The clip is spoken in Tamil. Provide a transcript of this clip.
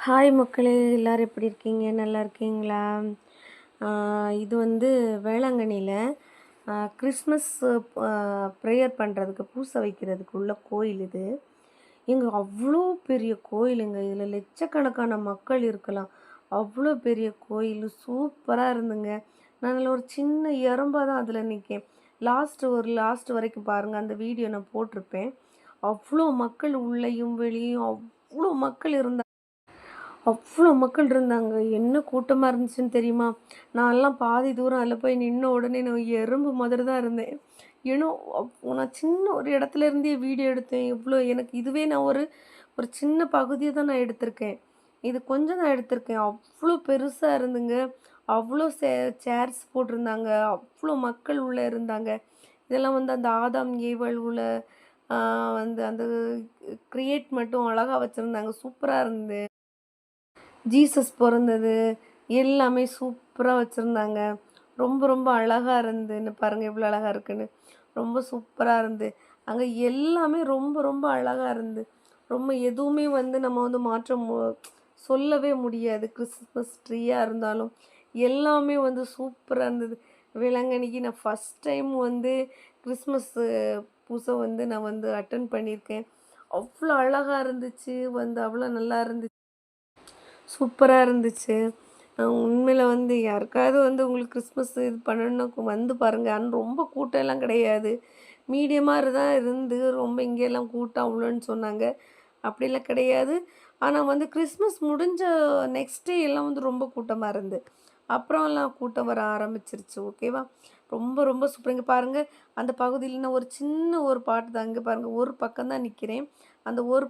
ஹாய் மக்களே, எல்லாரும் எப்படி இருக்கீங்க? நல்லா இருக்கீங்களா? இது வந்து வேளாங்கண்ணியில் கிறிஸ்மஸ் ப்ரேயர் பண்ணுறதுக்கு பூசை வைக்கிறதுக்கு உள்ள கோயில் இது. இங்கே அவ்வளோ பெரிய கோயிலுங்க. இதில் லட்சக்கணக்கான மக்கள் இருக்கலாம். அவ்வளோ பெரிய கோயில் சூப்பராக இருந்துங்க. நான் அதில் ஒரு சின்ன எறும்பாக தான் அதில் நிற்கேன். லாஸ்ட் வரைக்கும் பாருங்கள், அந்த வீடியோ நான் போட்டிருப்பேன். அவ்வளோ மக்கள் உள்ளேயும் வெளியும் அவ்வளோ மக்கள் இருந்தாங்க. அவ்வளோ மக்கள் இருந்தாங்க. என்ன கூட்டமாக இருந்துச்சுன்னு தெரியுமா? நான்லாம் பாதி தூரம் அதில் போய் நின்ன உடனே நான் எறும்பு மாதிரி தான் இருந்தேன். ஏன்னா நான் சின்ன ஒரு இடத்துல இருந்தே வீடியோ எடுத்தேன். இவ்வளோ எனக்கு இதுவே நான் ஒரு ஒரு சின்ன பகுதியை தான் நான் எடுத்திருக்கேன். இது கொஞ்சம் தான் எடுத்திருக்கேன். அவ்வளோ பெருசாக இருந்துங்க. அவ்வளோ சேர்ஸ் போட்டிருந்தாங்க. அவ்வளோ மக்கள் உள்ளே இருந்தாங்க. இதெல்லாம் வந்து அந்த ஆதாம் ஏவல் உள்ள வந்து அந்த கிரியேட் மட்டும் அழகாக வச்சுருந்தாங்க. சூப்பராக இருந்தது. ஜீசஸ் பொறந்தது எல்லாமே சூப்பராக வச்சுருந்தாங்க. ரொம்ப ரொம்ப அழகாக இருந்துன்னு பாருங்கள், எவ்வளோ அழகாக இருக்குன்னு. ரொம்ப சூப்பராக இருந்து. அங்கே எல்லாமே ரொம்ப ரொம்ப அழகாக இருந்து. ரொம்ப எதுவுமே வந்து நம்ம வந்து மாற்றம் சொல்லவே முடியாது. கிறிஸ்மஸ் ட்ரீயாக இருந்தாலும் எல்லாமே வந்து சூப்பராக இருந்தது. வேளாங்கண்ணிக்கு நான் ஃபஸ்ட் டைம் வந்து கிறிஸ்மஸ் பூசை வந்து நான் வந்து அட்டன் பண்ணியிருக்கேன். அவ்வளோ அழகாக இருந்துச்சு. வந்து அவ்வளோ நல்லா இருந்துச்சு. சூப்பராக இருந்துச்சு. உண்மையில வந்து யாருக்காவது வந்து உங்களுக்கு கிறிஸ்மஸ் இது பண்ணணுன்னா வந்து பாருங்கள். ஆனால் ரொம்ப கூட்டம் எல்லாம் கிடையாது. மீடியமாக தான் இருந்து ரொம்ப இங்கெல்லாம் கூட்டம் அவ்வளோன்னு சொன்னாங்க. அப்படிலாம் கிடையாது. ஆனால் வந்து கிறிஸ்மஸ் முடிஞ்ச நெக்ஸ்ட் டே எல்லாம் வந்து ரொம்ப கூட்டமாக இருந்து. அப்புறம்லாம் கூட்டம் வர ஆரம்பிச்சிருச்சு. ஓகேவா? ரொம்ப ரொம்ப சூப்பர். இங்கே பாருங்கள், அந்த பகுதியில் நான் ஒரு சின்ன ஒரு பாட்டு தான். இங்கே பாருங்கள், ஒரு பக்கம் தான் நிற்கிறேன். அந்த ஒரு